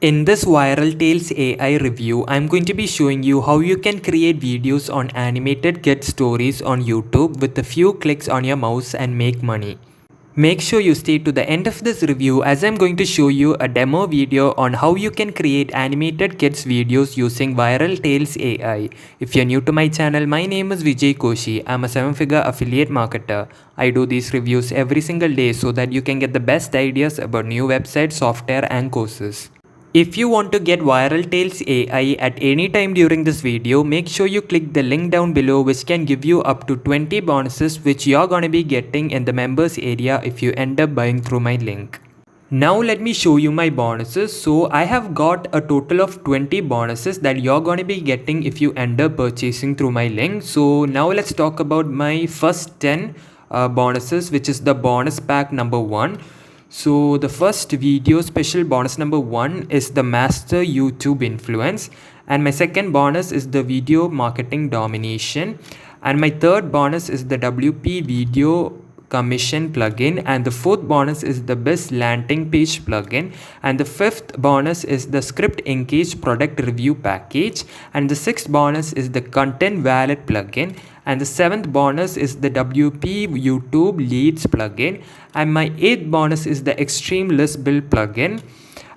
In this ViralTales AI review, I'm going to be showing you how you can create videos on animated kid stories on YouTube with a few clicks on your mouse and make money. Make sure you stay to the end of this review as I'm going to show you a demo video on how you can create animated kids videos using ViralTales AI. If you're new to my channel, my name is Vijay Koshi. I'm a 7-figure affiliate marketer. I do these reviews every single day so that you can get the best ideas about new websites, software and courses. If you want to get ViralTales AI at any time during this video, make sure you click the link down below which can give you up to 20 bonuses which you're gonna be getting in the members area if you end up buying through my link. Now let me show you my bonuses. So I have got a total of 20 bonuses that you're gonna be getting if you end up purchasing through my link. So now let's talk about my first 10 bonuses, which is the bonus pack number 1. So the first video special bonus number 1 is the master YouTube influence, and my second bonus is the video marketing domination, and my third bonus is the WP video commission plugin, and the fourth bonus is the best landing page plugin, and the fifth bonus is the script engage product review package, and the sixth bonus is the content wallet plugin, and the seventh bonus is the WP YouTube leads plugin, and my eighth bonus is the extreme list build plugin,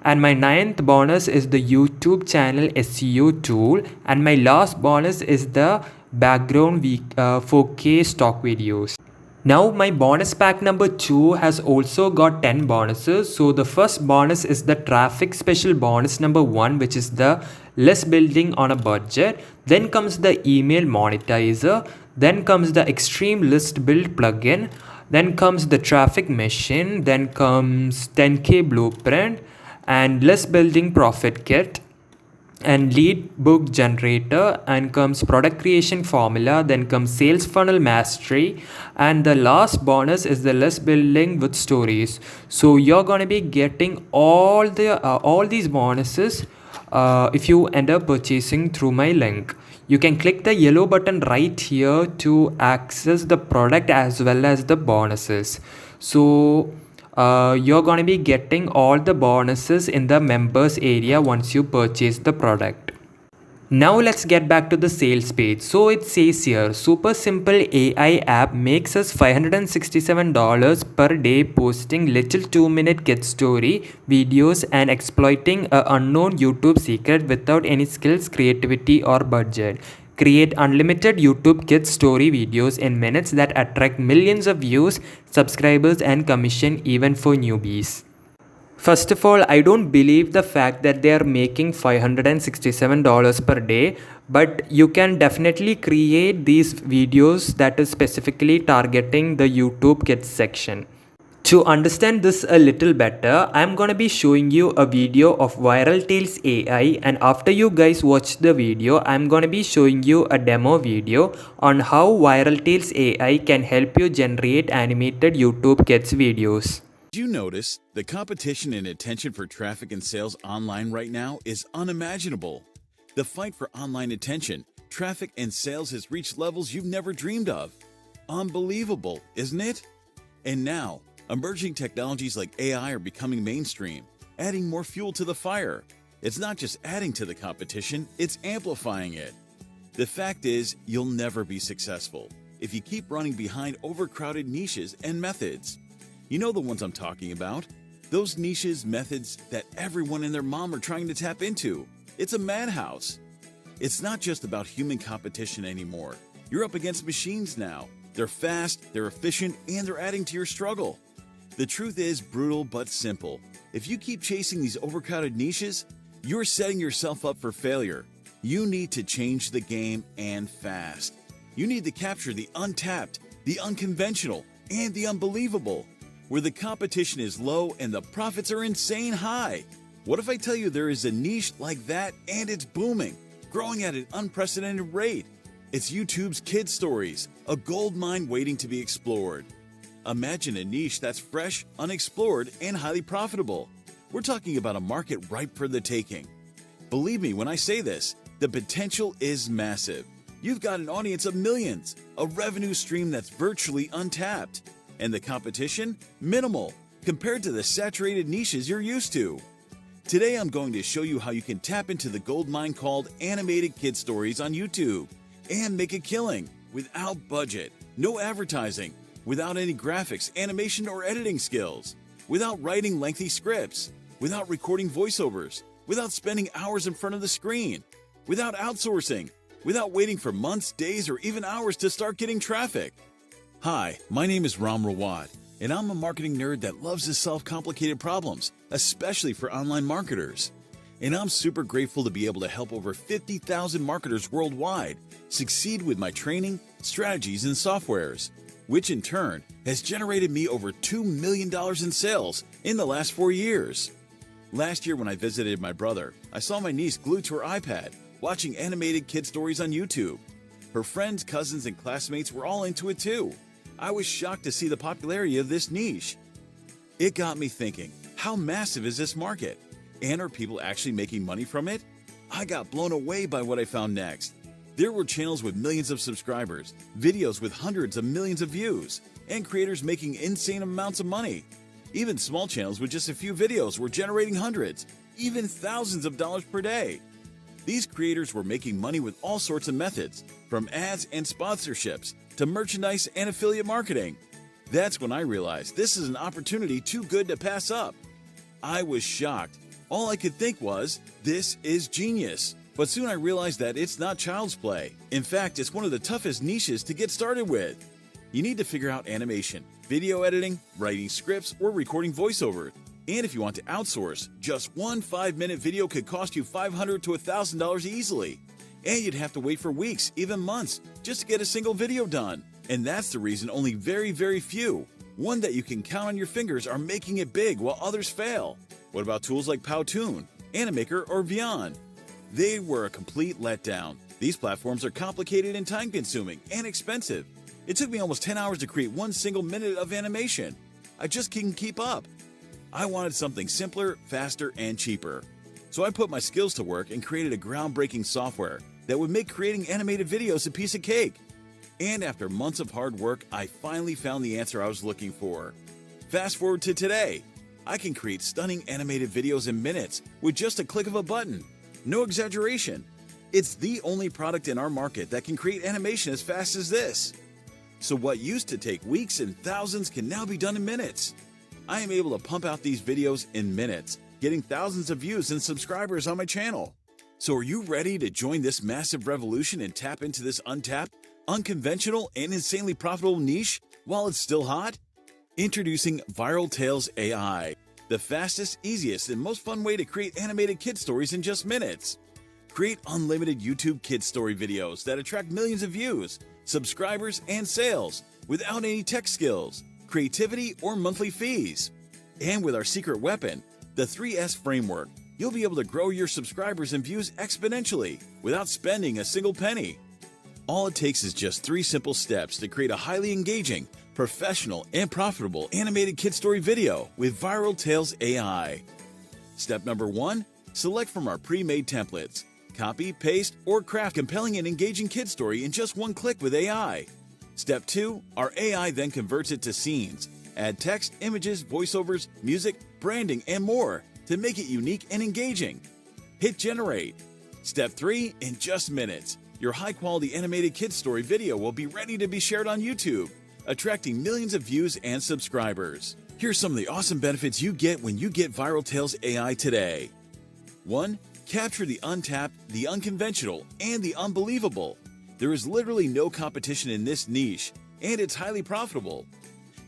and my ninth bonus is the YouTube channel SEO tool, and my last bonus is the background 4K stock videos. Now my bonus pack number 2 has also got 10 bonuses. So the first bonus is the traffic special bonus number 1, which is the list building on a budget. Then comes the email monetizer. Then comes the extreme list build plugin. Then comes the traffic machine. Then comes 10K blueprint and list building profit kit and lead book generator, and comes product creation formula, then comes sales funnel mastery, and the last bonus is the list building with stories. So you're going to be getting all these bonuses if you end up purchasing through my link. You can click the yellow button right here to access the product as well as the bonuses. So you're going to be getting all the bonuses in the members area once you purchase the product. Now let's get back to the sales page. So it says here, super simple AI app makes us $567 per day posting little 2-minute kid story videos and exploiting an unknown YouTube secret without any skills, creativity or budget. Create unlimited YouTube kids story videos in minutes that attract millions of views, subscribers and commission even for newbies. First of all, I don't believe the fact that they are making $567 per day, but you can definitely create these videos that is specifically targeting the YouTube kids section. To understand this a little better, I'm gonna be showing you a video of ViralTales AI, and after you guys watch the video, I'm gonna be showing you a demo video on how ViralTales AI can help you generate animated YouTube kids videos. Did you notice the competition and attention for traffic and sales online right now is unimaginable? The fight for online attention, traffic, and sales has reached levels you've never dreamed of. Unbelievable, isn't it? And now, emerging technologies like AI are becoming mainstream, adding more fuel to the fire. It's not just adding to the competition, it's amplifying it. The fact is, you'll never be successful if you keep running behind overcrowded niches and methods. You know the ones I'm talking about. Those niches, methods that everyone and their mom are trying to tap into. It's a madhouse. It's not just about human competition anymore. You're up against machines now. They're fast, they're efficient, and they're adding to your struggle. The truth is brutal but simple. If you keep chasing these overcrowded niches, you're setting yourself up for failure. You need to change the game, and fast. You need to capture the untapped, the unconventional, and the unbelievable, where the competition is low and the profits are insane high. What if I tell you there is a niche like that and it's booming, growing at an unprecedented rate? It's YouTube's kid stories, a gold mine waiting to be explored. Imagine a niche that's fresh, unexplored, and highly profitable. We're talking about a market ripe for the taking. Believe me when I say this, the potential is massive. You've got an audience of millions, a revenue stream that's virtually untapped, and the competition, minimal, compared to the saturated niches you're used to. Today I'm going to show you how you can tap into the gold mine called animated kid stories on YouTube and make a killing without budget, no advertising, without any graphics, animation, or editing skills, without writing lengthy scripts, without recording voiceovers, without spending hours in front of the screen, without outsourcing, without waiting for months, days, or even hours to start getting traffic. Hi, my name is Ram Rawat, and I'm a marketing nerd that loves to solve complicated problems, especially for online marketers. And I'm super grateful to be able to help over 50,000 marketers worldwide succeed with my training, strategies, and softwares, which in turn has generated me over $2 million in sales in the last 4 years. Last year when I visited my brother, I saw my niece glued to her iPad, watching animated kid stories on YouTube. Her friends, cousins, and classmates were all into it too. I was shocked to see the popularity of this niche. It got me thinking, how massive is this market? And are people actually making money from it? I got blown away by what I found next. There were channels with millions of subscribers, videos with hundreds of millions of views, and creators making insane amounts of money. Even small channels with just a few videos were generating hundreds, even thousands of dollars per day. These creators were making money with all sorts of methods, from ads and sponsorships to merchandise and affiliate marketing. That's when I realized this is an opportunity too good to pass up. I was shocked. All I could think was, this is genius. But soon I realized that it's not child's play. In fact, it's one of the toughest niches to get started with. You need to figure out animation, video editing, writing scripts, or recording voiceover. And if you want to outsource, just one 5-minute video could cost you $500 to $1,000 easily. And you'd have to wait for weeks, even months, just to get a single video done. And that's the reason only very few, one that you can count on your fingers, are making it big while others fail. What about tools like Powtoon, Animaker, or Vyond? They were a complete letdown. These platforms are complicated and time-consuming and expensive. It took me almost 10 hours to create one single minute of animation. I just couldn't keep up. I wanted something simpler, faster, and cheaper. So I put my skills to work and created a groundbreaking software that would make creating animated videos a piece of cake. And after months of hard work, I finally found the answer I was looking for. Fast forward to today. I can create stunning animated videos in minutes with just a click of a button. No exaggeration. It's the only product in our market that can create animation as fast as this. So what used to take weeks and thousands can now be done in minutes. I am able to pump out these videos in minutes, getting thousands of views and subscribers on my channel. So are you ready to join this massive revolution and tap into this untapped, unconventional, and insanely profitable niche while it's still hot? Introducing ViralTales AI, the fastest, easiest, and most fun way to create animated kid stories in just minutes. Create unlimited YouTube kid story videos that attract millions of views, subscribers, and sales without any tech skills, creativity, or monthly fees. And with our secret weapon, the 3S framework, you'll be able to grow your subscribers and views exponentially without spending a single penny. All it takes is just 3 simple steps to create a highly engaging, professional, and profitable animated kid story video with ViralTales AI. Step number 1, select from our pre-made templates. Copy, paste, or craft compelling and engaging kid story in just one click with AI. Step 2, our AI then converts it to scenes. Add text, images, voiceovers, music, branding, and more to make it unique and engaging. Hit generate. Step 3, in just minutes, your high-quality animated kid story video will be ready to be shared on YouTube, attracting millions of views and subscribers. Here's some of the awesome benefits you get when you get ViralTales AI today. 1. Capture the untapped, the unconventional, and the unbelievable. There is literally no competition in this niche, and it's highly profitable.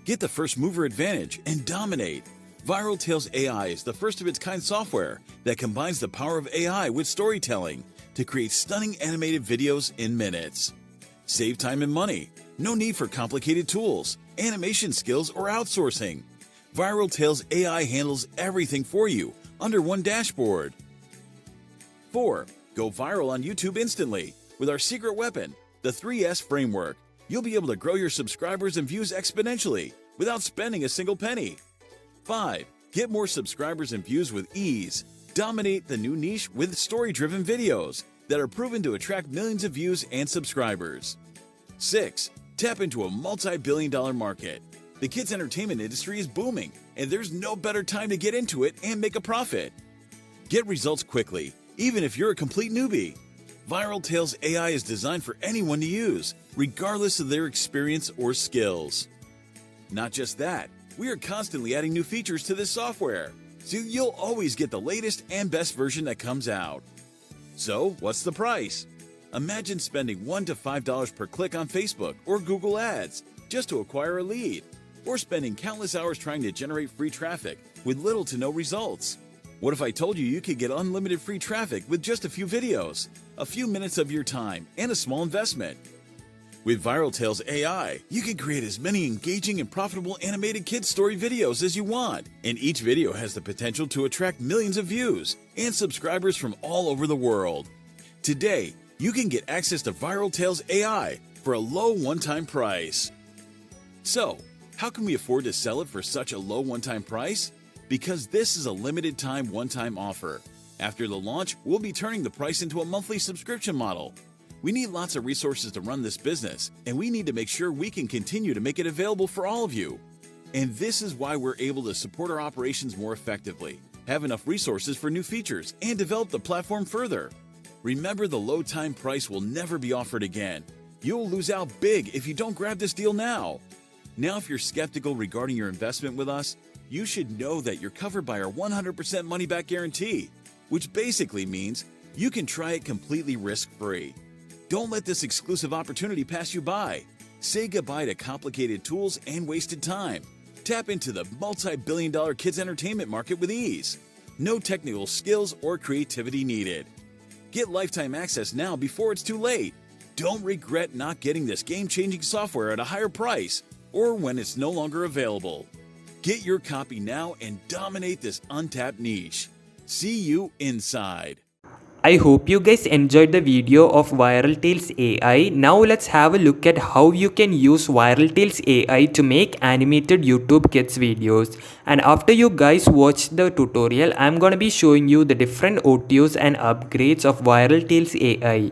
Get the first mover advantage and dominate. ViralTales AI is the first of its kind software that combines the power of AI with storytelling to create stunning animated videos in minutes. Save time and money. No need for complicated tools, animation skills, or outsourcing. ViralTales AI handles everything for you under one dashboard. 4. Go viral on YouTube instantly. With our secret weapon, the 3S framework, you'll be able to grow your subscribers and views exponentially without spending a single penny. 5. Get more subscribers and views with ease. Dominate the new niche with story-driven videos that are proven to attract millions of views and subscribers. 6. Tap into a multi-billion-dollar market. The kids' entertainment industry is booming, and there's no better time to get into it and make a profit. Get results quickly, even if you're a complete newbie. ViralTales AI is designed for anyone to use, regardless of their experience or skills. Not just that, we are constantly adding new features to this software, so you'll always get the latest and best version that comes out. So, what's the price? Imagine spending $1 to $5 per click on Facebook or Google Ads just to acquire a lead, or spending countless hours trying to generate free traffic with little to no results. What if I told you you could get unlimited free traffic with just a few videos, a few minutes of your time, and a small investment? With ViralTales AI, you can create as many engaging and profitable animated kids story videos as you want, and each video has the potential to attract millions of views and subscribers from all over the world. Today, you can get access to ViralTales AI for a low one-time price. So, how can we afford to sell it for such a low one-time price? Because this is a limited time one-time offer. After the launch, we'll be turning the price into a monthly subscription model. We need lots of resources to run this business, and we need to make sure we can continue to make it available for all of you. And this is why we're able to support our operations more effectively, have enough resources for new features, and develop the platform further. Remember, the low time price will never be offered again. You'll lose out big if you don't grab this deal now. Now, if you're skeptical regarding your investment with us, you should know that you're covered by our 100% money-back guarantee, which basically means you can try it completely risk-free. Don't let this exclusive opportunity pass you by. Say goodbye to complicated tools and wasted time. Tap into the multi-billion-dollar kids entertainment market with ease. No technical skills or creativity needed. Get lifetime access now before it's too late. Don't regret not getting this game-changing software at a higher price or when it's no longer available. Get your copy now and dominate this untapped niche. See you inside. I hope you guys enjoyed the video of ViralTales AI. Now let's have a look at how you can use ViralTales AI to make animated YouTube Kids videos. And after you guys watch the tutorial, I'm gonna be showing you the different OTOs and upgrades of ViralTales AI.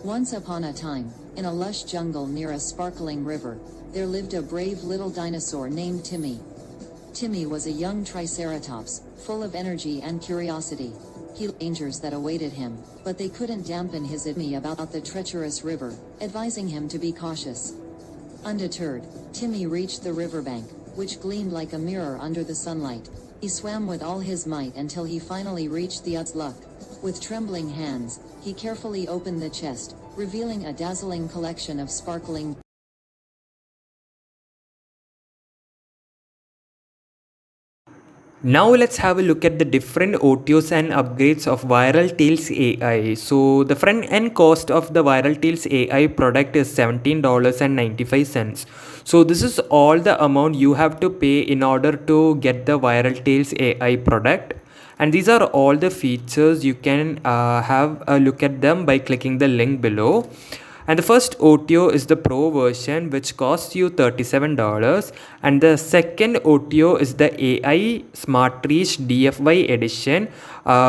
Once upon a time, in a lush jungle near a sparkling river, there lived a brave little dinosaur named Timmy. Timmy was a young triceratops, full of energy and curiosity. He knew dangers that awaited him, but they couldn't dampen his envy about the treacherous river, advising him to be cautious. Undeterred, Timmy reached the riverbank, which gleamed like a mirror under the sunlight. He swam with all his might until he finally reached the luck. With trembling hands, he carefully opened the chest, revealing a dazzling collection of sparkling. Now let's have a look at the different OTOs and upgrades of ViralTales AI. So the front end cost of the ViralTales AI product is $17.95. So this is all the amount you have to pay in order to get the ViralTales AI product. And these are all the features. You can have a look at them by clicking the link below. And the first OTO is the Pro version, which costs you $37. And the second OTO is the AI Smart Reach DFY edition,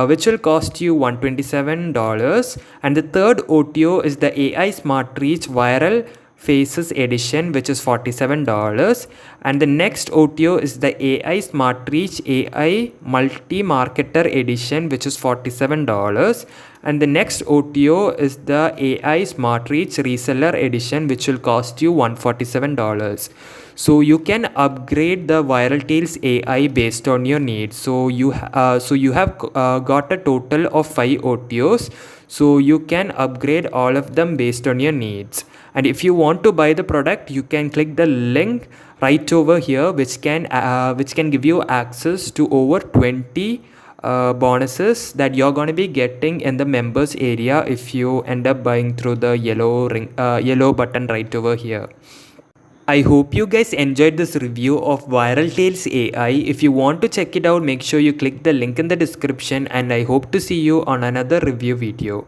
which will cost you $127. And the third OTO is the AI Smart Reach Viral Faces edition, which is $47. And the next OTO is the AI Smart Reach AI Multi Marketer edition, which is $47. And the next OTO is the AI Smart Reach Reseller edition, which will cost you $147. So you can upgrade the ViralTales AI based on your needs. So you have got a total of 5 OTOs. So you can upgrade all of them based on your needs. And if you want to buy the product, you can click the link right over here, which can give you access to over 20 bonuses that you're going to be getting in the members area if you end up buying through the yellow button right over here. I hope you guys enjoyed this review of ViralTales AI. If you want to check it out, make sure you click the link in the description, and I hope to see you on another review video.